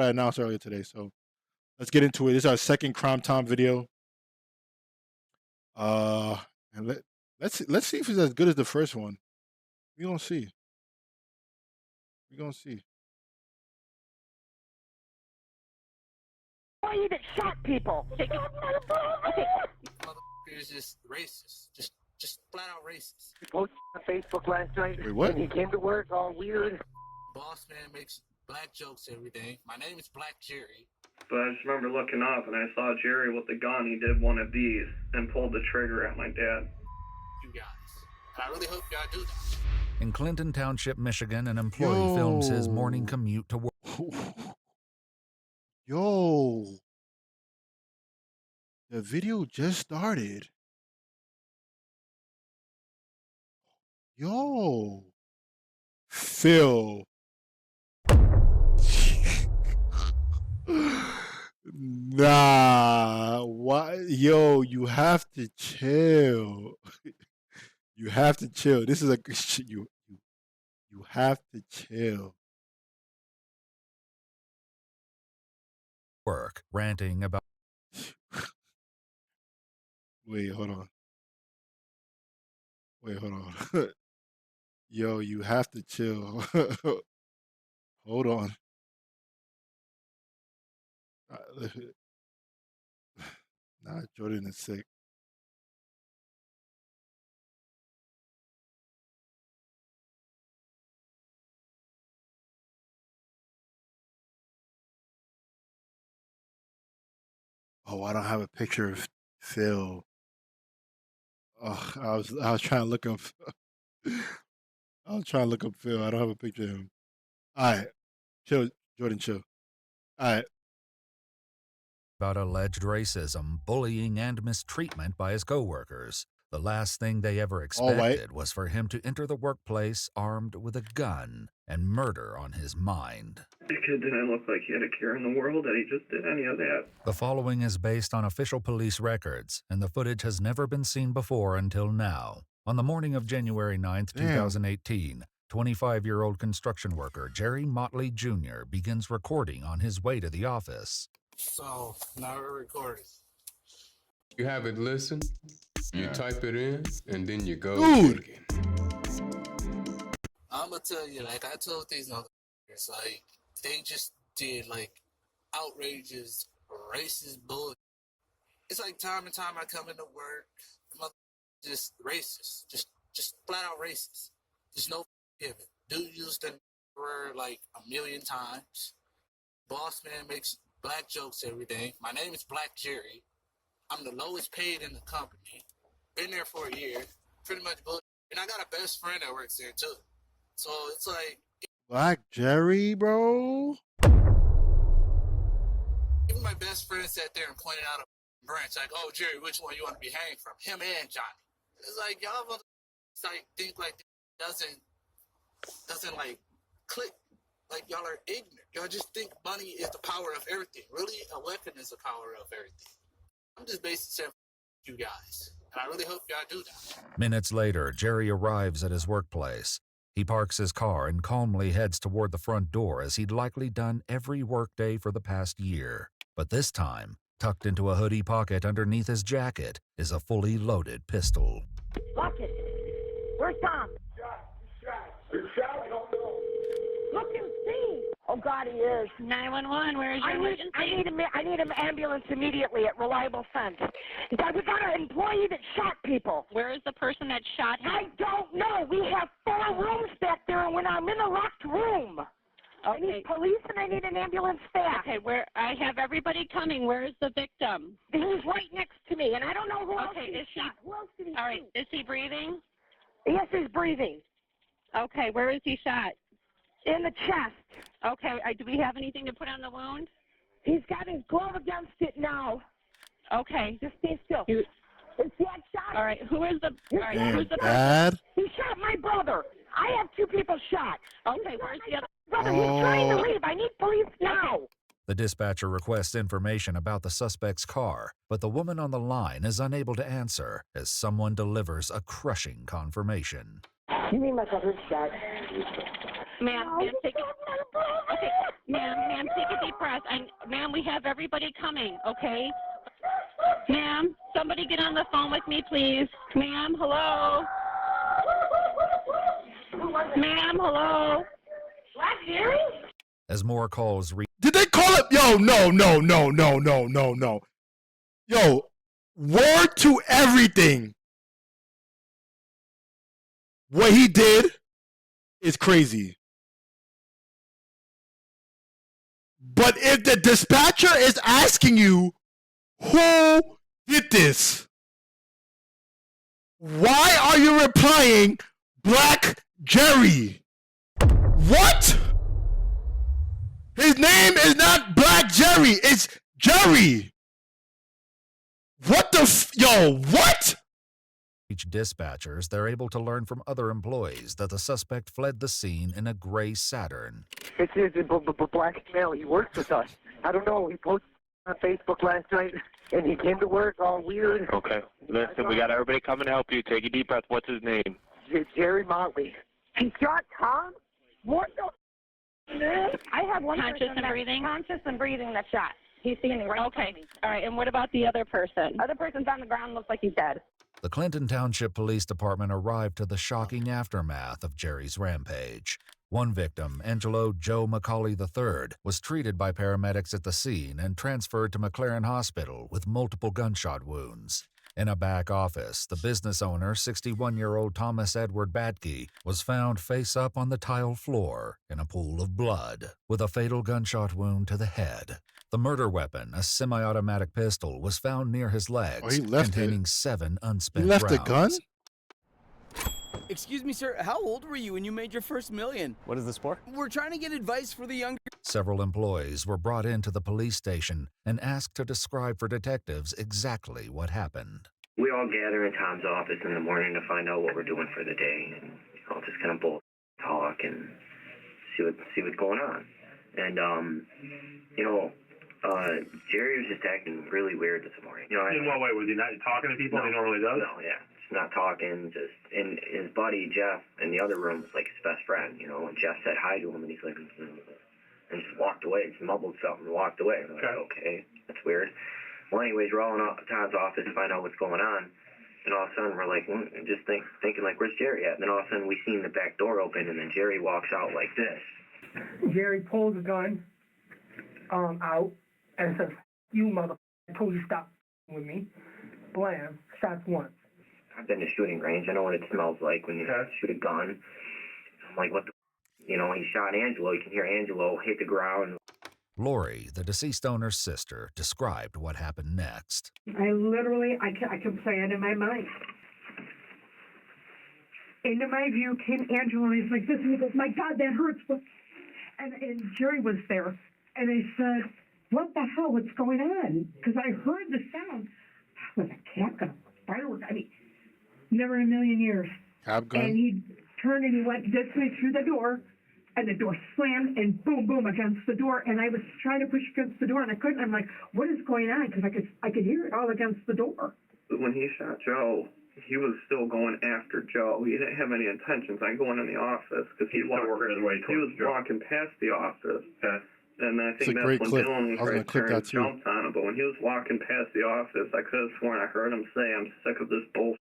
I announced earlier today. So let's get into it. This is our second Crime Time video. And let's see if it's as good as the first one. We gonna see. We gonna see. Why you that shot people? Okay. Motherfucker is just racist. Just flat out racist. He posted on Facebook last night. Wait, what? And he came to work all weird. Boss man makes black jokes every day. My name is Black Jerry. But I just remember looking up and I saw Jerry with the gun. He did one of these and pulled the trigger at my dad. You guys. And I really hope y'all do that. In Clinton Township, Michigan, an employee films his morning commute to work. Yo. The video just started. Yo. Phil. Nah. Why? Yo, you have to chill. You have to chill. This is you have to chill. Work, ranting about. Wait, hold on. Yo, you have to chill. Hold on. Nah, Jordan is sick. Oh, I don't have a picture of Phil. Oh, I was trying to look up. I was trying to look up Phil. I don't have a picture of him. All right, chill, Jordan, chill. All right. About alleged racism, bullying, and mistreatment by his coworkers. The last thing they ever expected was for him to enter the workplace armed with a gun and murder on his mind. The kid didn't look like he had a care in the world that he just did any of that. The following is based on official police records, and the footage has never been seen before until now. On the morning of January 9th, 2018, 25-year-old construction worker Jerry Motley Jr. begins recording on his way to the office. So, now we're recording. You have it listen, you type it in, and then you go. Dude! I'm gonna tell you, like I told these motherfuckers, like, they just did, like, outrageous, racist bullshit. It's like time and time I come into work, just racist. Just flat out racist. There's no giving. Dude used the word like a million times. Boss man makes black jokes every day. My name is Black Jerry. I'm the lowest paid in the company. Been there for a year. Pretty much bullshit. And I got a best friend that works there too. So it's like Black Jerry, bro. Even my best friend sat there and pointed out a branch, like, "Oh, Jerry, which one you want to be hanged from? Him and Johnny." It's like y'all like think like doesn't like click. Like y'all are ignorant. Y'all just think money is the power of everything. Really, a weapon is the power of everything. I'm just basically saying you guys, and I really hope y'all do that. Minutes later, Jerry arrives at his workplace. He parks his car and calmly heads toward the front door as he'd likely done every workday for the past year. But this time, tucked into a hoodie pocket underneath his jacket, is a fully loaded pistol. Lock it. Where's Tom? He's shot. I don't know. Look and see. Oh, God, he is. 911, where is your emergency? I need an ambulance immediately at Reliable Fence. We got an employee that shot people. Where is the person that shot him? I don't know. We have 4 rooms back there, and when I'm in a locked room, I need police and I need an ambulance fast. Okay, I have everybody coming. Where is the victim? He's right next to me, and I don't know who else is he shot. Who else did he All right, shoot? is he breathing? Yes, he's breathing. Okay, where is he shot? In the chest. Okay, do we have anything to put on the wound? He's got his glove against it now. Okay. Just stay still. Is Dad shot? All right, who's the Dad? He shot my brother. I have 2 people shot. Okay, where's the other brother? He's trying to leave. I need police now. The dispatcher requests information about the suspect's car, but the woman on the line is unable to answer as someone delivers a crushing confirmation. You mean my brother's shot? Ma'am, take it. Okay, ma'am, take a deep breath. Ma'am, we have everybody coming, okay? Ma'am, somebody get on the phone with me, please. Ma'am, hello? Ma'am, hello? Black Jerry? As more calls reach. Did they call it? Yo, no. Yo, word to everything. What he did is crazy. But if the dispatcher is asking you who did this, why are you replying Black Jerry? What? His name is not Black Jerry, it's Jerry. What the yo, what? Dispatchers, they're able to learn from other employees that the suspect fled the scene in a gray Saturn. It's a black male. He works with us. I don't know. He posted on Facebook last night, and he came to work all weird. Okay. Listen, we got everybody coming to help you. Take a deep breath. What's his name? Jerry Motley. He shot Tom? What the? I have one Conscious person and that's breathing? conscious and breathing that shot. He's standing right in front of Okay, me. all right, and what about the other person? Other person's on the ground, looks like he's dead. The Clinton Township Police Department arrived to the shocking aftermath of Jerry's rampage. One victim, Angelo Joe McCauley III, was treated by paramedics at the scene and transferred to McLaren Hospital with multiple gunshot wounds. In a back office, the business owner, 61-year-old Thomas Edward Batke, was found face up on the tile floor in a pool of blood, with a fatal gunshot wound to the head. The murder weapon, a semi-automatic pistol, was found near his legs, containing 7 unspent He left rounds. the gun? Excuse me, sir, how old were you when you made your first million? What is this for? We're trying to get advice for the younger... Several employees were brought into the police station and asked to describe for detectives exactly what happened. We all gather in Tom's office in the morning to find out what we're doing for the day, and just kind of bull talk and see what's going on. And Jerry was just acting really weird this morning. In what way? Was he not talking to people he normally does? No, yeah. Just not talking, and his buddy Jeff in the other room was like his best friend, and Jeff said hi to him, and he's like, and just walked away, just mumbled something and walked away. I'm like, okay, that's weird. Well, anyways, we're all in Tom's office to find out what's going on, and all of a sudden we're like, just thinking like, where's Jerry at? And then all of a sudden we seen the back door open, and then Jerry walks out like this. Jerry pulls a gun out and says, "You motherfucker, I told you stop with me." Blam, shots once. I've been to shooting range. I know what it smells like when you shoot a gun. I'm like, what the? He shot Angelo. You can hear Angelo hit the ground. Lori, the deceased owner's sister, described what happened next. I can play it in my mind. Into my view came Angelo, and he's like this, and he goes, "My God, that hurts." And Jerry was there, and I said, "What the hell? What's going on?" Because I heard the sound. Was a cap gun, firework? I mean, never in a million years. Cap gun? And he turned and he went this way through the door, and the door slammed and boom, boom against the door. And I was trying to push against the door, and I couldn't. I'm like, "What is going on?" Because I could hear it all against the door. When he shot Joe, he was still going after Joe. He didn't have any intentions on going in the office because he was walking past the office. And I think that's when Dylan jumped on him. But when he was walking past the office, I could have sworn I heard him say, "I'm sick of this bullshit."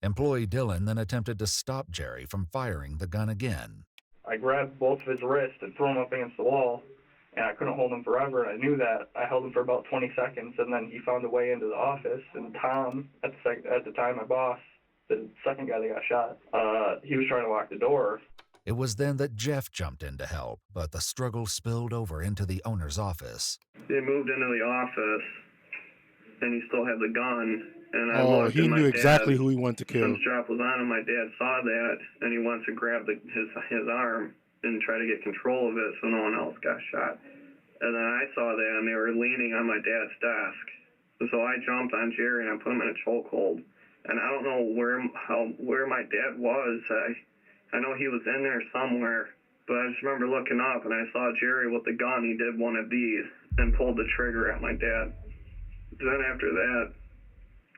Employee Dylan then attempted to stop Jerry from firing the gun again. I grabbed both of his wrists and threw him up against the wall, and I couldn't hold him forever, and I knew that. I held him for about 20 seconds, and then he found a way into the office, and Tom, at the time my boss, the second guy that got shot, he was trying to lock the door. It was then that Jeff jumped in to help, but the struggle spilled over into the owner's office. They moved into the office, and he still had the gun. And I looked, he and knew exactly who he wanted to kill. The strap was on him. My dad saw that, and he went to grab his arm and try to get control of it so no one else got shot. And then I saw that, and they were leaning on my dad's desk. So I jumped on Jerry, and I put him in a chokehold. And I don't know where my dad was. I know he was in there somewhere, but I just remember looking up, and I saw Jerry with the gun. He did one of these and pulled the trigger at my dad. Then after that,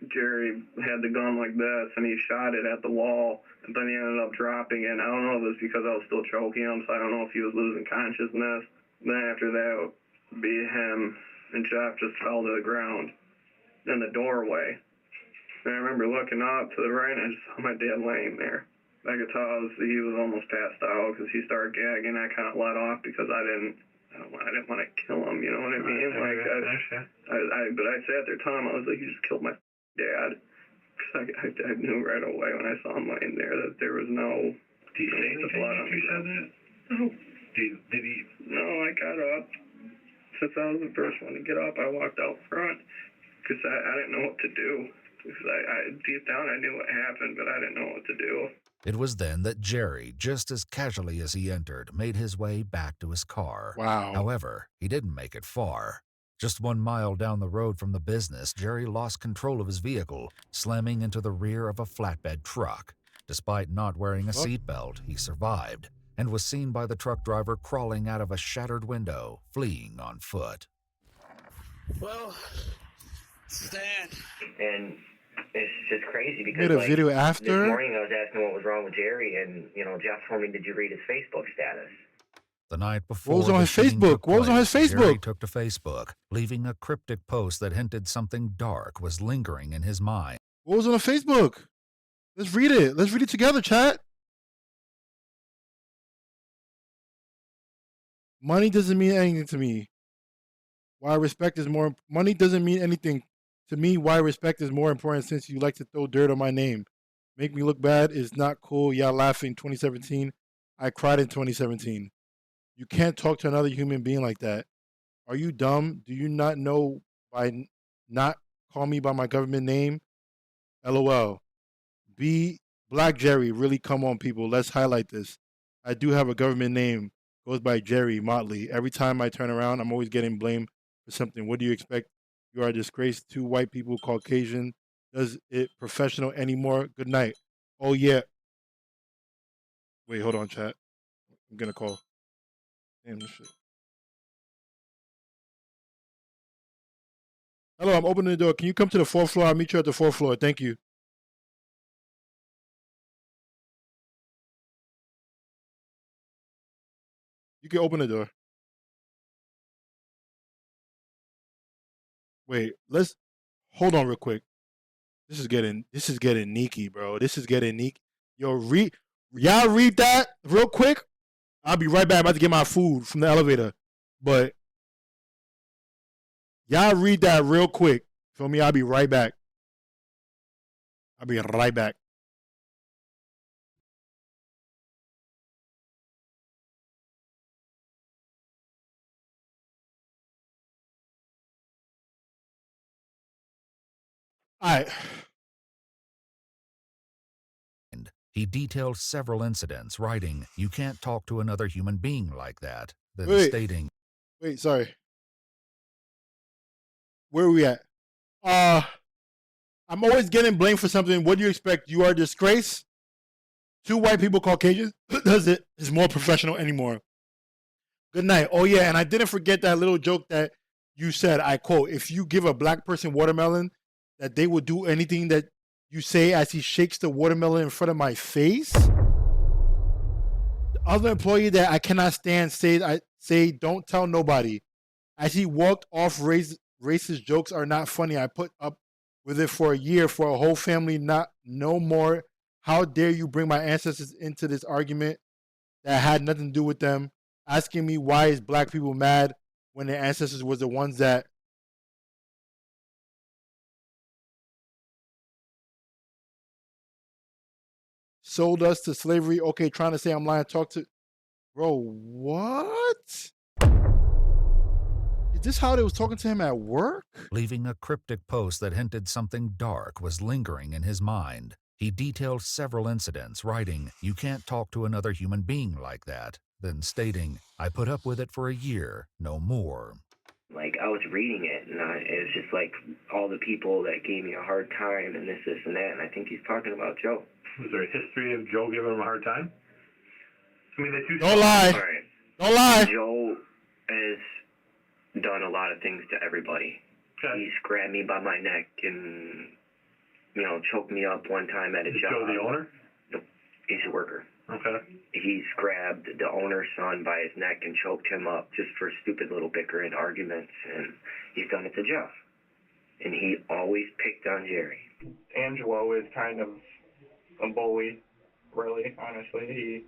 Jerry had the gun like this, and he shot it at the wall, and then he ended up dropping it. I don't know if it was because I was still choking him, so I don't know if he was losing consciousness. Then after that, be him and Jeff just fell to the ground in the doorway. And I remember looking up to the right, and I just saw my dad laying there. I could tell he was almost passed out because he started gagging. I kind of let off because I didn't want to kill him. You know what I mean? But I sat there telling him, I was like, "You just killed my dad." Because I knew right away when I saw him laying there that there was no. Did he say anything after you said that? No. Did he? No, I got up. Since I was the first one to get up, I walked out front because I didn't know what to do. Because I deep down I knew what happened, but I didn't know what to do. It was then that Jerry, just as casually as he entered, made his way back to his car. Wow. However, he didn't make it far. Just 1 mile down the road from the business, Jerry lost control of his vehicle, slamming into the rear of a flatbed truck. Despite not wearing a seatbelt, he survived and was seen by the truck driver crawling out of a shattered window, fleeing on foot. Well, Stan. And it's just crazy because Made a video after? this morning I was asking what was wrong with Jerry, and Jeff told me, "Did you read his Facebook status?" The night before, What was on the his shooting Facebook? took What was on his place, Jerry Facebook? took to Facebook, leaving a cryptic post that hinted something dark was lingering in his mind. What was on Facebook? Let's read it. Let's read it together, chat. Money doesn't mean anything to me. Why respect is more. Money doesn't mean anything to me. Why respect is more important since you like to throw dirt on my name. Make me look bad is not cool. Y'all laughing. 2017. I cried in 2017. You can't talk to another human being like that. Are you dumb? Do you not know by not call me by my government name? LOL. B. Black Jerry. Really, come on, people. Let's highlight this. I do have a government name. Goes by Jerry Motley. Every time I turn around, I'm always getting blamed for something. What do you expect? You are a disgrace. 2 white people, Caucasian. Does it professional anymore? Good night. Oh, yeah. Wait, hold on, chat. I'm going to call. Damn this shit. Hello, I'm opening the door. Can you come to the 4th floor? I'll meet you at the 4th floor. Thank you. You can open the door. Wait, let's hold on real quick. This is getting neaky, bro. This is getting neaky. Yo, y'all read that real quick. I'll be right back. I'm about to get my food from the elevator. But y'all read that real quick. Feel me? I'll be right back. I'll be right back. All right. He detailed several incidents, writing, "You can't talk to another human being like that," then stating, Wait, sorry. Where are we at? I'm always getting blamed for something. What do you expect? You are a disgrace? 2 white people, Caucasian, does it is more professional anymore. Good night. Oh, yeah, and I didn't forget that little joke that you said, I quote, if you give a black person watermelon, that they would do anything that you say as he shakes the watermelon in front of my face. The other employee that I cannot stand say, don't tell nobody. As he walked off, racist jokes are not funny. I put up with it for a year for a whole family, no more. How dare you bring my ancestors into this argument that had nothing to do with them? Asking me why is black people mad when their ancestors was the ones that sold us to slavery. Okay, trying to say I'm lying. Talk to, bro, what? Is this how they was talking to him at work? leaving a cryptic post that hinted something dark was lingering in his mind. He detailed several incidents, writing, "You can't talk to another human being like that," then stating, "I put up with it for a year, no more." Like, I was reading it, and it was just like all the people that gave me a hard time and this, and that, and I think he's talking about Joe. Was there a history of Joe giving him a hard time? I mean, the two. Don't lie. All right. Don't lie. Joe has done a lot of things to everybody. Okay. He's grabbed me by my neck and choked me up one time at a job. Joe the owner? Nope. He's a worker. Okay. He's grabbed the owner's son by his neck and choked him up just for stupid little bickering arguments, and he's done it to Jeff. And he always picked on Jerry. Angelo is kind of a bully, really, honestly.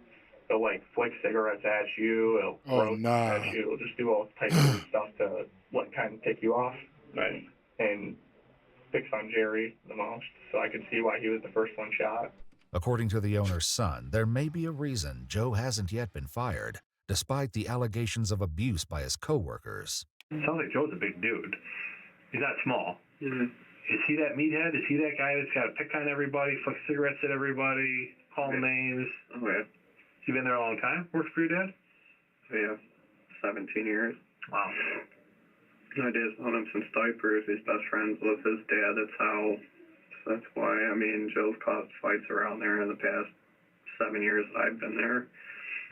He'll, like, flick cigarettes at you, he'll throw at you, he'll just do all types of stuff to, like, kind of tick you off. Right. And picks on Jerry the most, so I can see why he was the first one shot. According to the owner's son, there may be a reason Joe hasn't yet been fired, despite the allegations of abuse by his coworkers. Sounds like Joe's a big dude. He's not small. Mm-hmm. Is he that meathead? Is he that guy that's got to pick on everybody, flick cigarettes at everybody, call names? Oh, yeah. Has he been there a long time? Worked for your dad? Yeah, 17 years. Wow. My dad's known him since diapers. He's best friends with his dad. That's why, I mean, Joe's caused fights around there in the past 7 years that I've been there.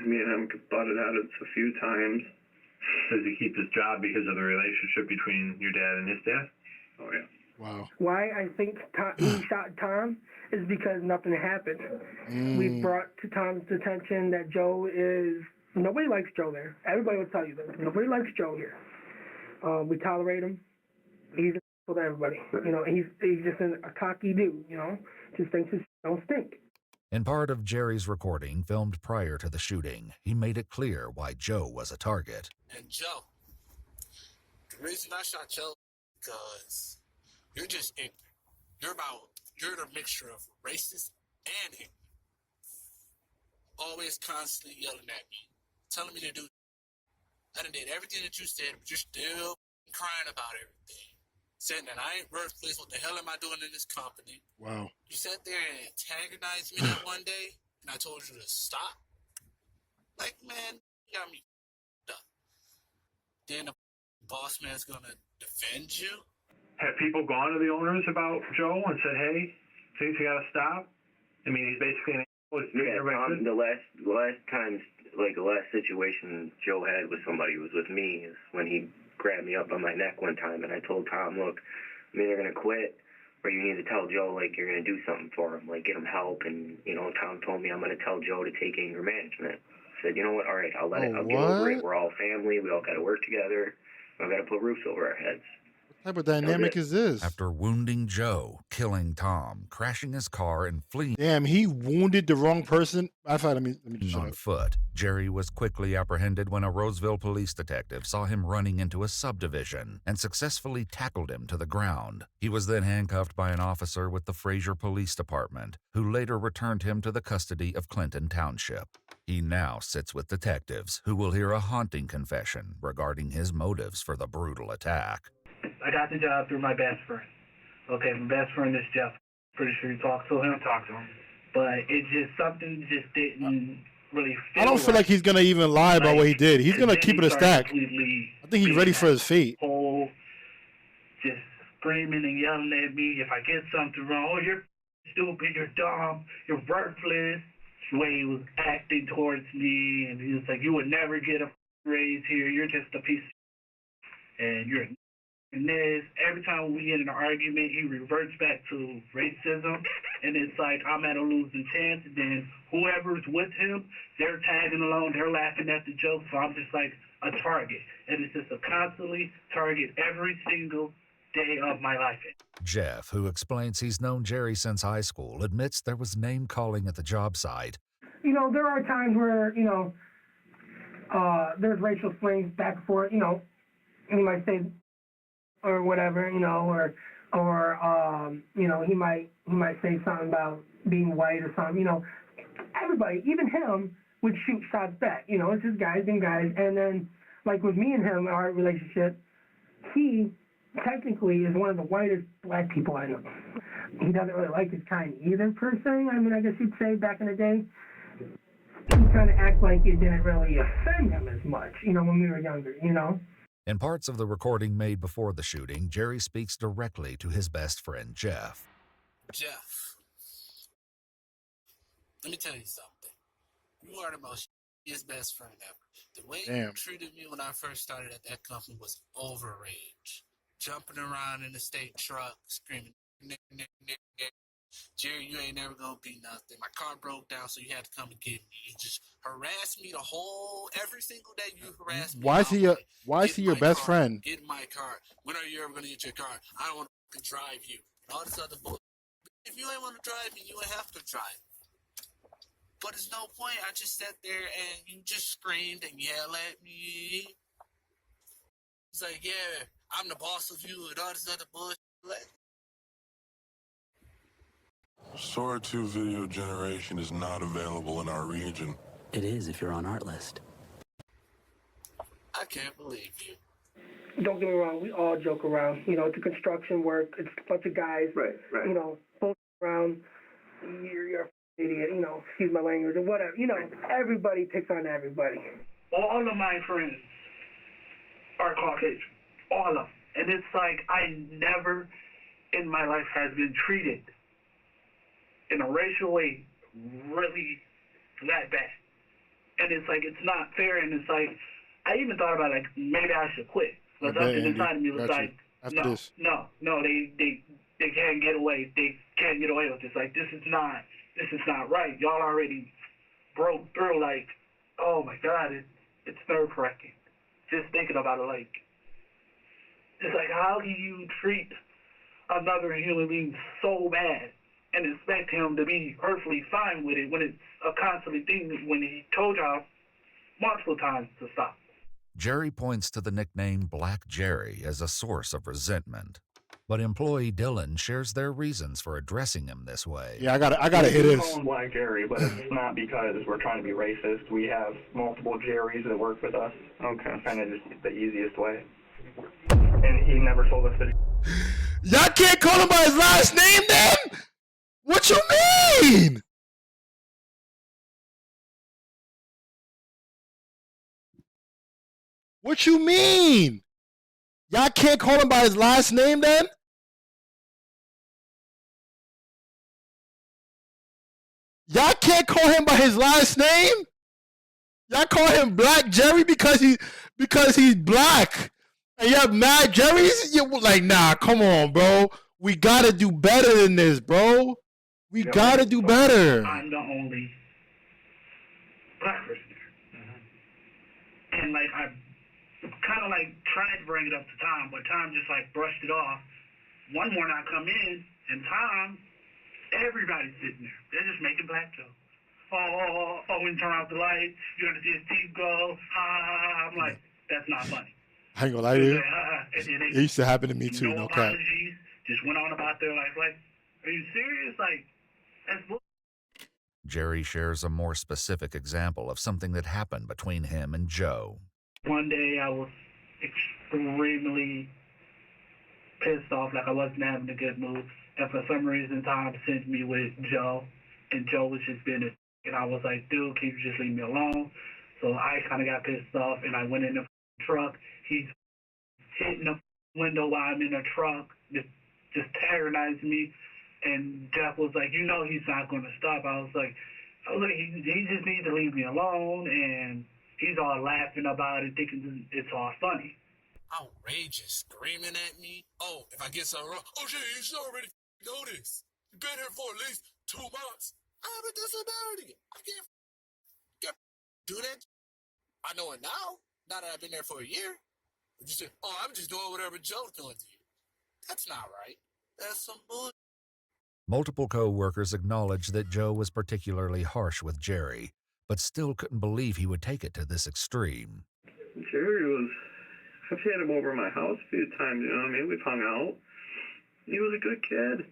Me and him butted heads a few times. Does he keep his job because of the relationship between your dad and his dad? Oh, yeah. Wow. Why I think he shot Tom is because nothing happened. We brought to Tom's attention that nobody likes Joe there. Everybody will tell you that. Nobody likes Joe here. We tolerate him. He's a to everybody. He's just a cocky dude, just thinks his don't stink. In part of Jerry's recording filmed prior to the shooting, he made it clear why Joe was a target. And Joe, the reason I shot Joe is because you're just ignorant. You're the mixture of racist and ignorant. Always constantly yelling at me, telling me to do. I done did everything that you said, but you're still crying about everything. Saying that I ain't worthless, what the hell am I doing in this company? Wow. You sat there and antagonized me that one day, and I told you to stop. Like, man, you got me up. Then the boss man's gonna defend you? Have people gone to the owners about Joe and said, hey, things you gotta stop? I mean, he's basically an the last times, like the last situation Joe had with somebody was with me, is when he grabbed me up on my neck one time, and I told Tom, look, I'm either going to quit, or you need to tell Joe, like, you're going to do something for him, like, get him help, and, Tom told me I'm going to tell Joe to take anger management. I said, you know what, all right, I'll get over it, we're all family, we all got to work together, we all got to put roofs over our heads. What type of dynamic is this? After wounding Joe, killing Tom, crashing his car, and fleeing Damn, he wounded the wrong person. Let me just on foot, Jerry was quickly apprehended when a Roseville police detective saw him running into a subdivision and successfully tackled him to the ground. He was then handcuffed by an officer with the Fraser Police Department, who later returned him to the custody of Clinton Township. He now sits with detectives who will hear a haunting confession regarding his motives for the brutal attack. I got the job through my best friend. Okay, my best friend is Jeff. Pretty sure you talked to him. But it just, something just didn't really feel I don't feel like he's going to even lie about what he did. He's going to keep it a stack. I think he's ready for his fate. Just screaming and yelling at me if I get something wrong. Oh, you're stupid, you're dumb, you're worthless. The way he was acting towards me, and he was like, you would never get a raise here. You're just a piece of and you're and this, every time we get in an argument, he reverts back to racism, and it's like I'm at a losing chance, and then whoever's with him, they're tagging along, they're laughing at the joke, so I'm just like a target, and it's just a constantly target every single day of my life. Jeff, who explains he's known Jerry since high school, admits there was name-calling at the job site. There are times where, there's racial slings back and forth, he might say, or whatever, or he might say something about being white or something, everybody, even him, would shoot shots back, it's just guys and guys, and then, like with me and him, our relationship, he technically is one of the whitest black people I know. He doesn't really like his kind either, per se, I guess you'd say back in the day, he kind of act like it didn't really offend him as much, when we were younger, In parts of the recording made before the shooting, Jerry speaks directly to his best friend, Jeff. Jeff, let me tell you something. You are the most best friend ever. The way you treated me when I first started at that company was overrage. Jumping around in the state truck, screaming, Jerry, you ain't never gonna be nothing. My car broke down, so you had to come and get me. You just harassed me every single day. You harassed me about money. Why is he your best friend? Get my car. When are you ever gonna get your car? I don't want to drive you. And all this other bull. If you ain't want to drive me, you ain't have to drive. But it's no point. I just sat there and you just screamed and yelled at me. It's like, yeah, I'm the boss of you and all this other bullshit. Sora 2 video generation is not available in our region. It is if you're on Artlist. I can't believe you. Don't get me wrong, we all joke around. You know, it's a construction work. It's a bunch of guys. Right. You know, both around. You're an idiot. You know, excuse my language or whatever. You know, everybody picks on everybody. All of my friends are Caucasian. All of them. And it's like I never in my life has been treated in a racial way really that bad. And it's like, it's not fair. And it's like, I even thought about like, maybe I should quit. But something inside of me was like, no, they can't get away. They can't get away with this. Like, this is not right. Y'all already broke through. Like, oh my God, it's nerve-wracking. Just thinking about it, like, it's like, how do you treat another human being so bad and expect him to be perfectly fine with it when it's a constant thing when he told y'all multiple times to stop? Jerry points to the nickname Black Jerry as a source of resentment. But employee Dylan shares their reasons for addressing him this way. Yeah, I gotta hit this. We call him Black Jerry, but it's not because we're trying to be racist. We have multiple Jerrys that work with us. Okay. Kind of just the easiest way. And he never told us that. Y'all can't call him by his last name then? What you mean? What you mean? Y'all can't call him by his last name then? Y'all can't call him by his last name? Y'all call him Black Jerry because he's black. And you have mad Jerrys? You're like, nah, come on, bro. We gotta do better than this, bro. We gotta do better. I'm the only black person there. And like, I kind of like tried to bring it up to Tom, but Tom just like brushed it off. One morning I come in, and Tom, everybody's sitting there. They're just making black jokes. Oh, when you turn off the lights, you're going to see his teeth go. I'm like, that's not funny. I ain't gonna lie to you. It used to happen to me too, no cap. Apologies, just went on about their life. Like, are you serious? Like, that's bull. Jerry shares a more specific example of something that happened between him and Joe. One day I was extremely pissed off, like I wasn't having a good mood. And for some reason, Tom sent me with Joe, and Joe was just being a. And I was like, dude, can you just leave me alone? So I kind of got pissed off, and I went in the truck. He's hitting the window while I'm in the truck, just terrorizing me. And Jeff was like, you know he's not going to stop. I was like, he just needs to leave me alone. And he's all laughing about it, thinking it's all funny. Outrageous, screaming at me. Oh, if I get something wrong, oh shit, you should already know this. You've been here for at least 2 months. I have a disability. I can't do that. I know it now. Now that I've been there for a year. You say, oh, I'm just doing whatever Joe's doing to you. That's not right. That's some bullshit. Multiple co-workers acknowledged that Joe was particularly harsh with Jerry, but still couldn't believe he would take it to this extreme. Jerry was, I've had him over my house a few times, you know what I mean? We've hung out. He was a good kid.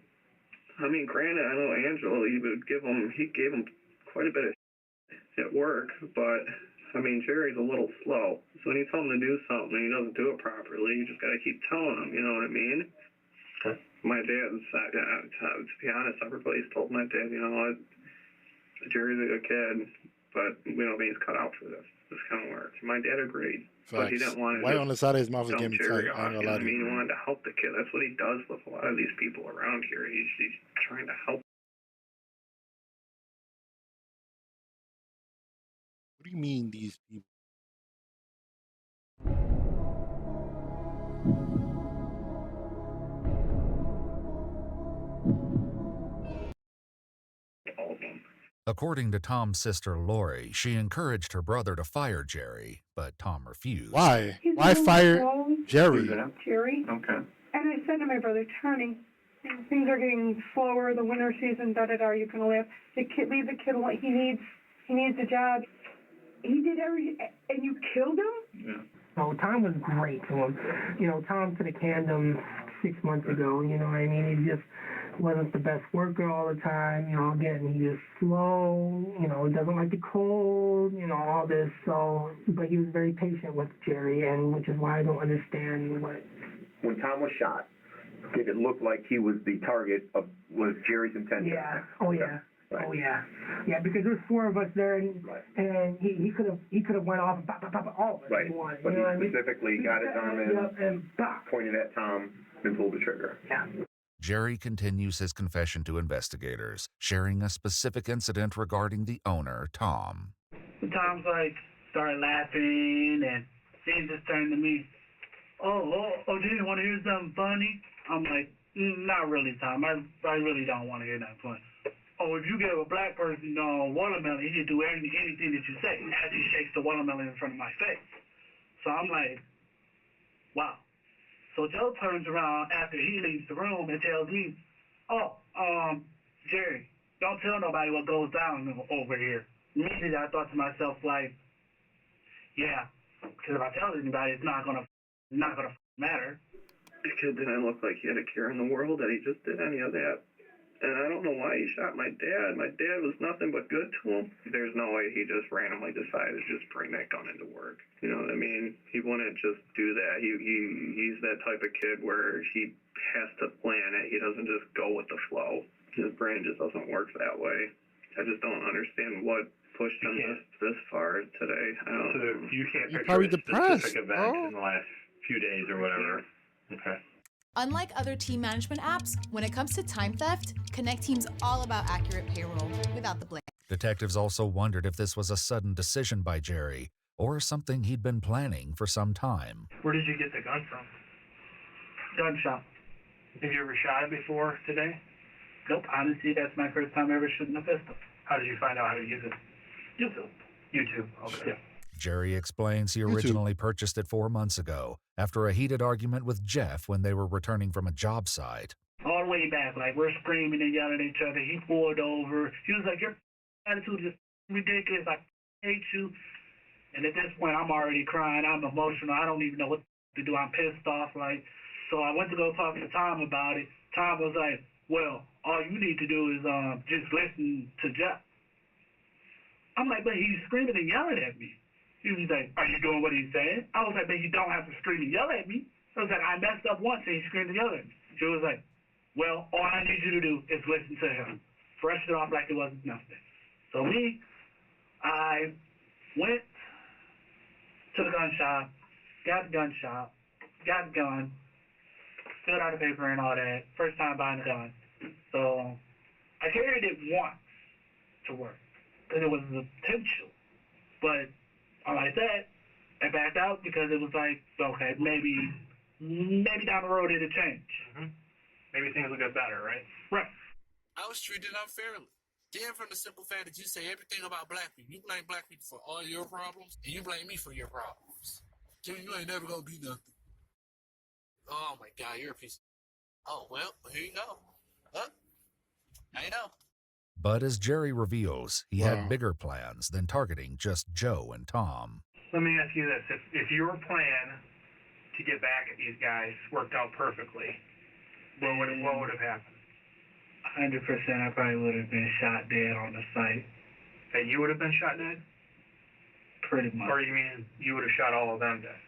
I mean, granted, I know Angelo, he gave him quite a bit of at work, but, I mean, Jerry's a little slow. So when you tell him to do something and he doesn't do it properly, you just got to keep telling him, you know what I mean? Okay. My dad's, to be honest, everybody's told my dad, you know what, Jerry's a good kid, but we don't think he's cut out for this kind of work. My dad agreed. Facts. But he didn't want to. White on the side of his mouth is getting tight. I ain't gonna lie to you. He wanted to help the kid. That's what he does with a lot of these people around here. He's trying to help. What do you mean these people? According to Tom's sister Lori, she encouraged her brother to fire Jerry, but Tom refused. Why? He's Why really fire slow. Jerry? Jerry. Okay. And I said to my brother, Tony, things are getting slower, the winter season, da-da-da, you can laugh. Leave the kid alone. He needs a job. He did and you killed him? Yeah. So Tom was great to him. You know, Tom could have canned him 6 months ago, you know what I mean? He just wasn't the best worker all the time, you know, again, he was slow, you know, doesn't like the cold, you know, all this, so, but he was very patient with Jerry, and which is why I don't understand what... When Tom was shot, did it look like he was the target of, was Jerry's intention? Yeah, oh yeah. Right. Oh yeah, yeah. Because there's 4 of us there, and he could have went off and pop all of us. Right, If he wanted, but you know he what I mean? specifically got his arm in, and bop. pointed at Tom, and pulled the trigger. Yeah. Jerry continues his confession to investigators, sharing a specific incident regarding the owner, Tom. Tom's like, started laughing, and he just turned to me, oh, do you want to hear something funny? I'm like, not really, Tom. I really don't want to hear that funny. Oh, if you give a black person watermelon, he can do anything that you say, as he shakes the watermelon in front of my face. So I'm like, wow. So Joe turns around after he leaves the room and tells me, Jerry, don't tell nobody what goes down over here. Immediately I thought to myself, like, yeah, because if I tell anybody, it's not gonna matter. The kid didn't look like he had a care in the world that he just did any of that. And I don't know why he shot my dad. My dad was nothing but good to him. There's no way he just randomly decided to just bring that gun into work. You know what I mean? He wouldn't just do that. He's that type of kid where he has to plan it. He doesn't just go with the flow. His brain just doesn't work that way. I just don't understand what pushed him this far today. So you can't You're picture probably a depressed, specific event bro. in the last few days or whatever. Okay. Unlike other team management apps, when it comes to time theft, Connect Team's all about accurate payroll without the blame. Detectives also wondered if this was a sudden decision by Jerry or something he'd been planning for some time. Where did you get the gun from? Gun shop. Have you ever shot it before today? Nope, honestly, that's my first time ever shooting a pistol. How did you find out how to use it? YouTube. YouTube, okay. Yeah. Jerry explains he originally purchased it 4 months ago after a heated argument with Jeff when they were returning from a job site. All the way back, like, we're screaming and yelling at each other. He pulled over. He was like, your attitude is ridiculous. I hate you. And at this point, I'm already crying. I'm emotional. I don't even know what to do. I'm pissed off. Like, so I went to go talk to Tom about it. Tom was like, well, all you need to do is just listen to Jeff. I'm like, but he's screaming and yelling at me. He was like, are you doing what he's saying? I was like, but you don't have to scream and yell at me. I was like, I messed up once and he screamed and yelled at me. She was like, well, all I need you to do is listen to him. Brush it off like it wasn't nothing. So I went to the gun shop, got the gun, filled out the paper and all that. First time buying a gun. So I carried it once to work because it was the potential. But like that, I backed out because it was like, okay, maybe down the road it'll change. Mm-hmm. Maybe things will get better, right? Right. I was treated unfairly. Damn, from the simple fact that you say everything about black people. You blame black people for all your problems, and you blame me for your problems. Jimmy, you ain't never gonna be nothing. Oh my God, you're a piece of... Oh, well, here you go. I know. But as Jerry reveals, he had bigger plans than targeting just Joe and Tom. Let me ask you this. If your plan to get back at these guys worked out perfectly, what would have happened? 100%, I probably would have been shot dead on the site. That you would have been shot dead? Pretty much. Or you mean you would have shot all of them dead?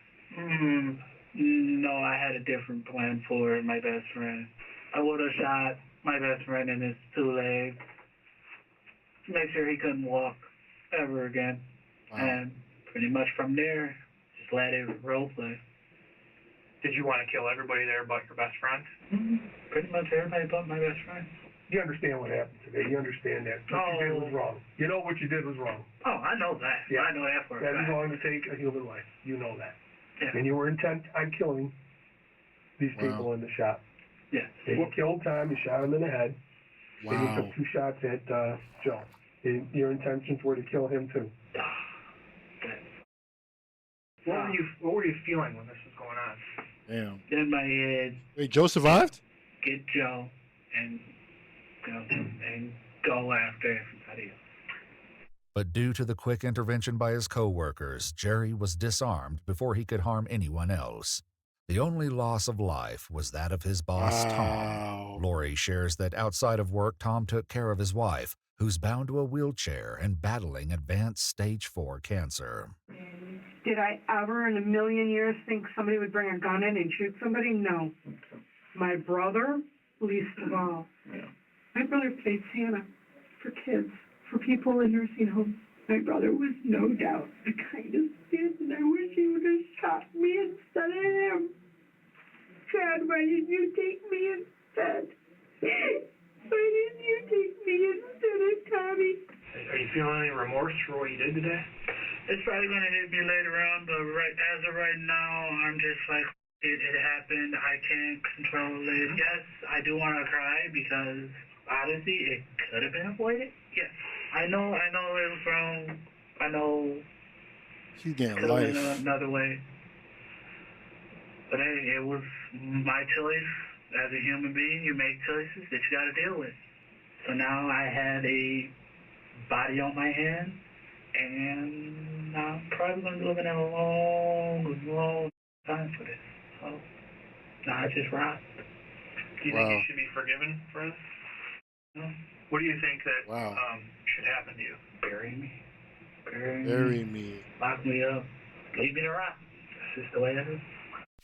No, I had a different plan for my best friend. I would have shot my best friend in his 2 legs. Make sure he couldn't walk ever again. Wow. And pretty much from there, just let it role play. Did you want to kill everybody there but your best friend? Pretty much everybody but my best friend. You understand what happened today. You understand that. What you did was wrong. You know what you did was wrong. Oh, I know that. Yeah. I know that for a That is fact. wrong to take a human life. You know that. Yeah. And you were intent on killing these people in the shop. Yes. And you killed Tom. You shot him in the head. And you Wow. took 2 shots at Joe. Your intentions were to kill him too. What were you feeling when this was going on? Damn. In my head, Wait, Joe survived? get Joe and go after everybody else. But due to the quick intervention by his co-workers, Jerry was disarmed before he could harm anyone else. The only loss of life was that of his boss, Tom. Lori shares that outside of work, Tom took care of his wife, who's bound to a wheelchair and battling advanced stage 4 cancer. Did I ever in a million years think somebody would bring a gun in and shoot somebody? No. My brother, least of all. My brother played Santa for kids, for people in nursing homes. My brother was no doubt the kindest kid, and I wish he would have shot me instead of him. Chad, why didn't you take me instead? Why didn't you take me instead of Tommy? Are you feeling any remorse for what you did today? It's probably going to hit me later on, but as of right now, I'm just like, it happened. I can't control it. Yes, I do want to cry because, honestly, it could have been avoided. Yes. I know it was wrong. I know She's getting could have life. been another way. But hey, it was my choice. As a human being, you make choices that you got to deal with. So now I had a body on my hand, and I'm probably going to be looking at a long time for this. So now I just rock. Do you think you should be forgiven for this? No. What do you think that should happen to you? Bury me. Bury me. Lock me up. Leave me to rot. That's just the way it is.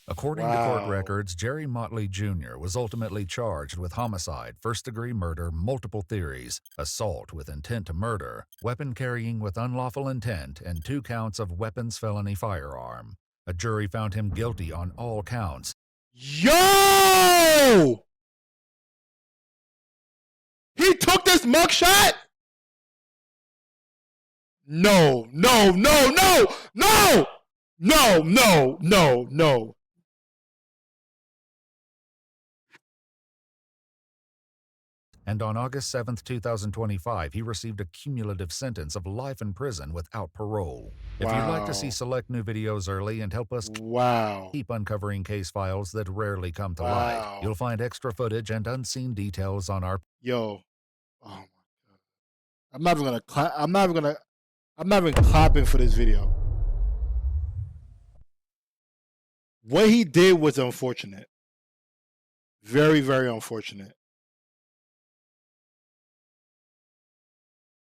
According to court records, Jerry Motley Jr. was ultimately charged with homicide, first-degree murder, multiple theories, assault with intent to murder, weapon carrying with unlawful intent, and 2 counts of weapons felony firearm. A jury found him guilty on all counts. Yo! He took this mugshot? No. And on August 7, 2025, he received a cumulative sentence of life in prison without parole. If you'd like to see select new videos early and help us keep uncovering case files that rarely come to light, you'll find extra footage and unseen details on our... Yo. Oh my God. I'm not even clapping for this video. What he did was unfortunate. Very, very unfortunate.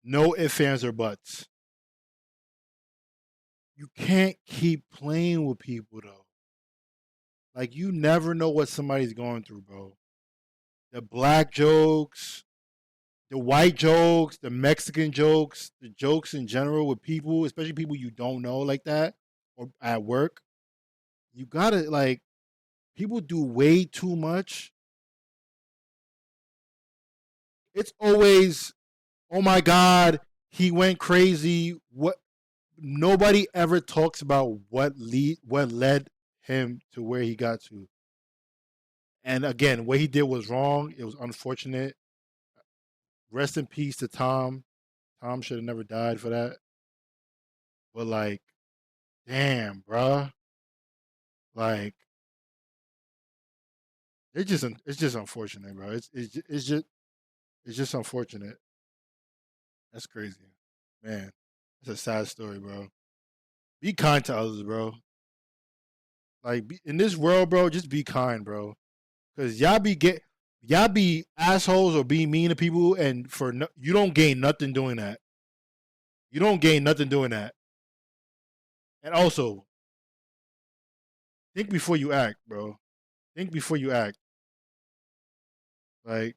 No ifs, ands, or buts. You can't keep playing with people, though. Like, you never know what somebody's going through, bro. The black jokes, the white jokes, the Mexican jokes, the jokes in general with people, especially people you don't know like that, or at work. You gotta, like, people do way too much. It's always, oh my God, he went crazy. What? Nobody ever talks about what led him to where he got to. And again, what he did was wrong. It was unfortunate. Rest in peace to Tom. Tom should have never died for that. But like, damn, bruh. Like, it's just unfortunate, bro. It's just unfortunate. That's crazy, man. It's a sad story, bro. Be kind to others, bro. Like, in this world, bro, just be kind, bro. Cause y'all be assholes or be mean to people, and you don't gain nothing doing that. You don't gain nothing doing that. And also, think before you act, bro. Think before you act. Like,